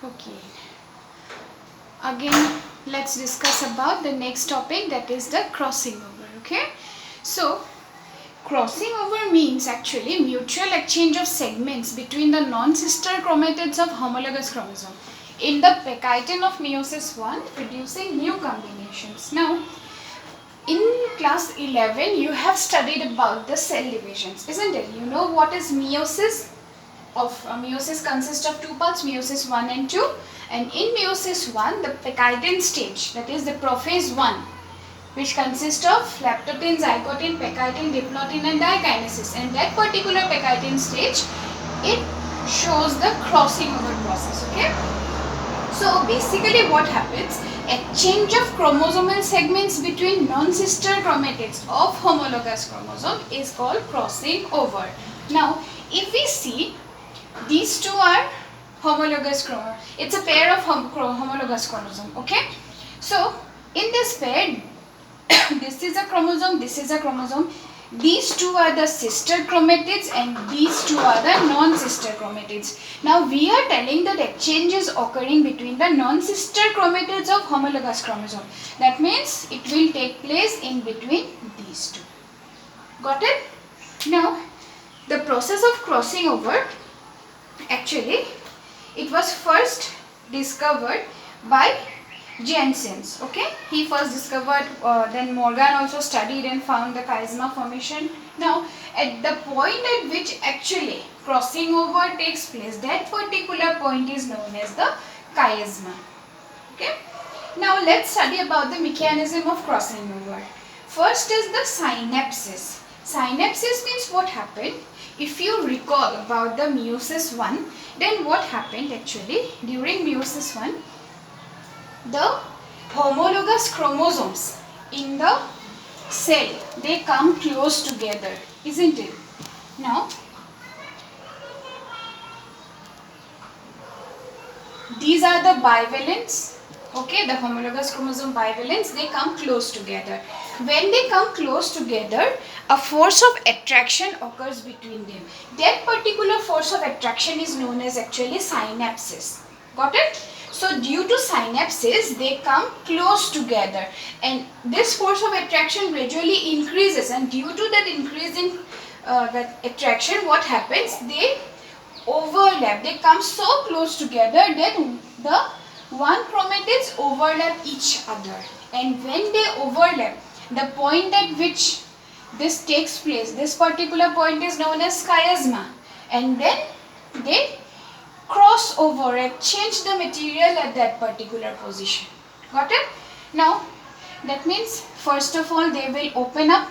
Okay. Again, let's discuss about the next topic, that is the crossing over. Okay. So, crossing over means actually mutual exchange of segments between the non-sister chromatids of homologous chromosome in the pectitin of meiosis 1, producing new combinations. Now, in class 11, you have studied about the cell divisions, isn't it? You know what is meiosis? Meiosis consists of two parts, meiosis 1 and 2. And in meiosis 1, the pectitin stage, that is the prophase 1, which consists of lactotin, zygotin, pectitin, diplotin and dikinesis. And that particular pectitin stage, it shows the crossing over process. Okay. So basically what happens, exchange of chromosomal segments between non-sister chromatids of homologous chromosome is called crossing over. Now if we see, these two are homologous chromosome. It's a pair of homologous chromosome. Okay. So in this pair, this is a chromosome, this is a chromosome. These two are the sister chromatids and these two are the non-sister chromatids. Now we are telling that exchange is occurring between the non-sister chromatids of homologous chromosome. That means it will take place in between these two. Got it? Now the process of crossing over, actually it was first discovered by Jensen's. Okay, he first discovered, then Morgan also studied and found the chiasma formation. Now at the point at which actually crossing over takes place, that particular point is known as the chiasma. Okay, now let's study about the mechanism of crossing over. First is the synapses. Synapses means what happened. If you recall about the meiosis 1, then what happened actually during meiosis 1, the homologous chromosomes in the cell, they come close together, isn't it? Now these are the bivalents. Okay, the homologous chromosome bivalents, they come close together. When they come close together, a force of attraction occurs between them. That particular force of attraction is known as actually synapses. Got it? So due to synapses, they come close together and this force of attraction gradually increases, and due to that increase in that attraction, what happens? They overlap. They come so close together that the one chromatids overlap each other, and when they overlap, the point at which this takes place, this particular point is known as chiasma, and then they cross over and change the material at that particular position. Got it? Now that means first of all they will open up,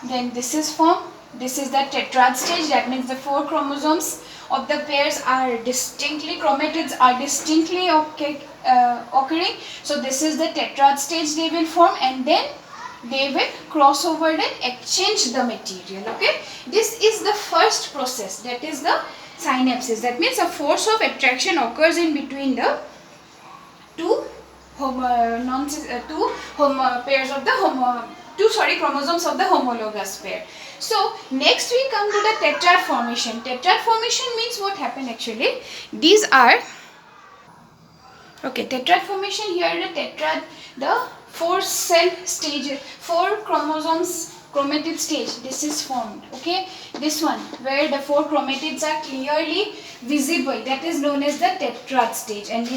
then this is formed. This is the tetrad stage. That means the four chromosomes of the pairs are distinctly, chromatids are distinctly occurring. So this is the tetrad stage they will form, and then they will cross over and exchange the material. Okay, this is the first process, that is the synapses. That means a force of attraction occurs in between the two chromosomes of the homologous pair. So next we come to the tetrad formation. Tetrad formation means what happened actually? These are, okay, tetrad formation, here the tetrad, the four cell stage, four chromosomes chromatid stage, this is formed. Okay, this one where the four chromatids are clearly visible, that is known as the tetrad stage, and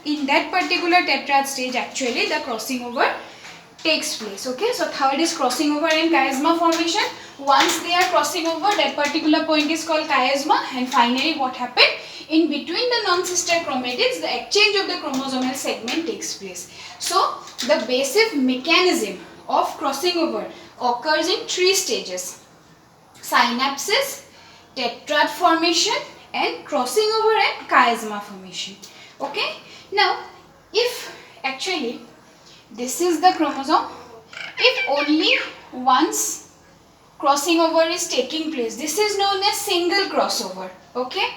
in that particular tetrad stage actually the crossing over takes place. Okay, so third is crossing over and chiasma formation. Once they are crossing over, that particular point is called chiasma, and finally what happened? In between the non-sister chromatids, the exchange of the chromosomal segment takes place. So the basic mechanism of crossing over occurs in three stages: synapses, tetrad formation, and crossing over and chiasma formation. Okay, now if actually this is the chromosome, if only once crossing over is taking place, this is known as single crossover. Okay,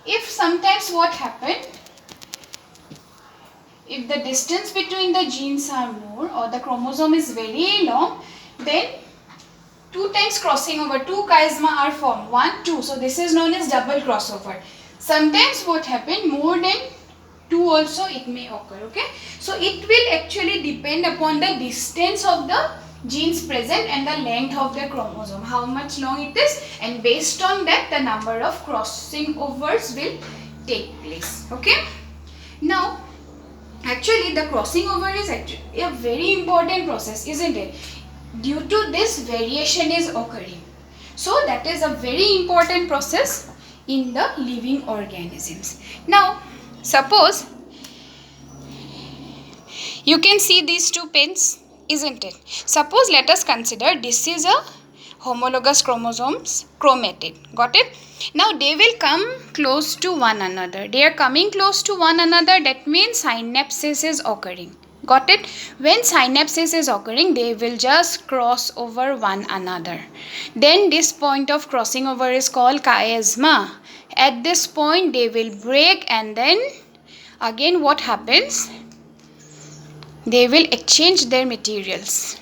if sometimes what happened, if the distance between the genes are more or the chromosome is very long, then two times crossing over, two chiasma are formed, 1, 2. So this is known as double crossover. Sometimes what happen, more than 2 also it may occur. Okay, so it will actually depend upon the distance of the genes present and the length of the chromosome, how much long it is, and based on that the number of crossing overs will take place. Okay, now actually the crossing over is actually a very important process, isn't it? Due to this, variation is occurring. So that is a very important process in the living organisms. Now suppose you can see these two pins, isn't it? Suppose let us consider this is a homologous chromosomes, chromatid. Got it? Now they will come close to one another. They are coming close to one another. That means synapsis is occurring. Got it? When synapsis is occurring, they will just cross over one another. Then this point of crossing over is called chiasma. At this point, they will break, and then again what happens? They will exchange their materials,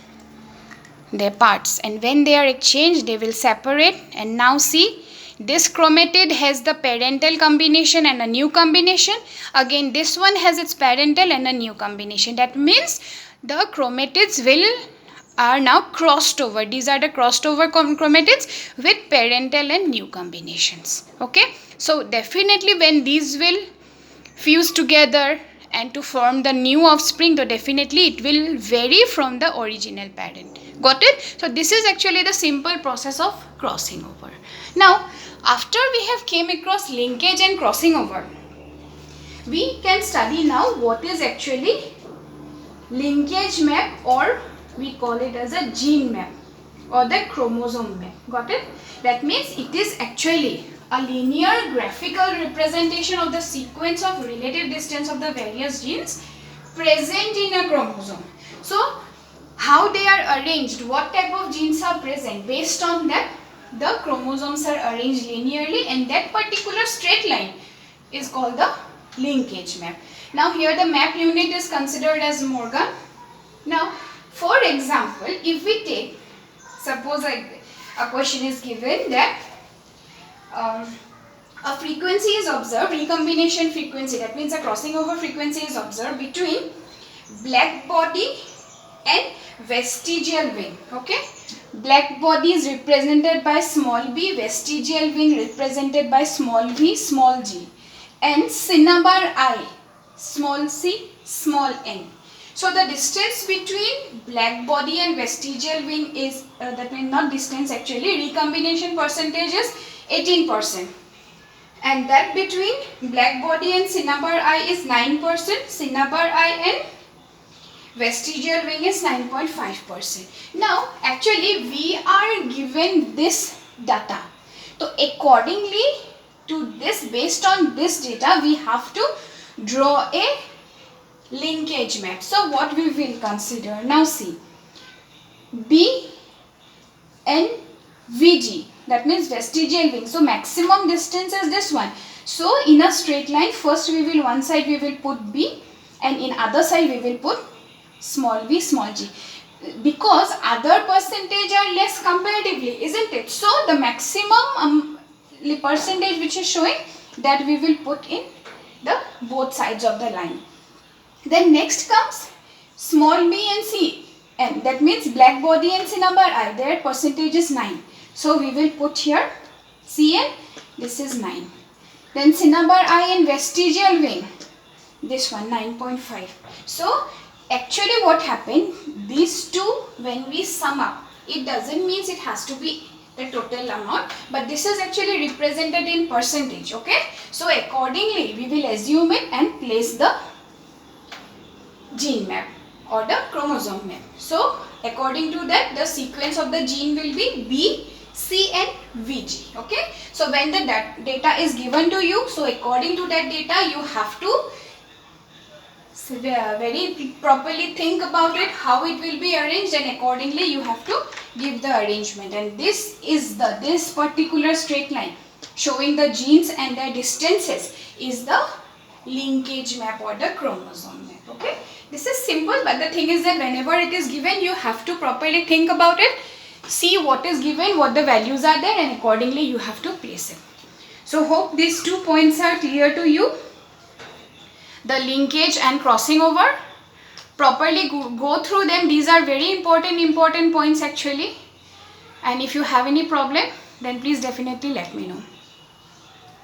their parts, and when they are exchanged, they will separate. And now see, this chromatid has the parental combination and a new combination. Again this one has its parental and a new combination. That means the chromatids are now crossed over. These are the crossed over chromatids with parental and new combinations. Okay, so definitely when these will fuse together and to form the new offspring, though definitely it will vary from the original parent. Got it? So this is actually the simple process of crossing over. Now after we have came across linkage and crossing over, we can study now what is actually linkage map, or we call it as a gene map or the chromosome map. Got it? That means it is actually a linear graphical representation of the sequence of relative distance of the various genes present in a chromosome. So how they are arranged, what type of genes are present, based on that the chromosomes are arranged linearly, and that particular straight line is called the linkage map. Now here the map unit is considered as Morgan. Now for example, if we take, suppose a question is given that a frequency is observed, recombination frequency, that means a crossing over frequency is observed between black body and vestigial wing. Okay, black body is represented by small b, vestigial wing represented by small v, small g, and cinnabar I, small c, small n. So the distance between black body and vestigial wing is, that means not distance actually, recombination percentage is 18%. And that between black body and cinnabar I is 9%, cinnabar I and vestigial wing is 9.5%. Now actually we are given this data. So accordingly to this, based on this data, we have to draw a linkage map. So what we will consider, now see, B and VG, that means vestigial wing. So maximum distance is this one. So in a straight line, first we will, one side we will put B, and in other side we will put small v, small g, because other percentage are less comparatively, isn't it? So the maximum percentage which is showing, that we will put in the both sides of the line. Then next comes small b and c, and that means black body and cinnabar I, their percentage is 9. So we will put here Cn, this is 9. Then cinnabar I and vestigial wing, this one 9.5. So actually what happened, these two when we sum up, it doesn't mean it has to be the total amount, but this is actually represented in percentage. Okay, so accordingly we will assume it and place the gene map or the chromosome map. So according to that, the sequence of the gene will be B, C and VG. Okay, so when the data is given to you, so according to that data you have to very properly think about it, how it will be arranged, and accordingly you have to give the arrangement. And this is this particular straight line showing the genes and their distances is the linkage map or the chromosome map. Okay, this is simple, but the thing is that whenever it is given, you have to properly think about it, see what is given, what the values are there, and accordingly you have to place it. So hope these 2 points are clear to you. The linkage and crossing over. Properly go through them. These are very important points actually. And if you have any problem, then please definitely let me know.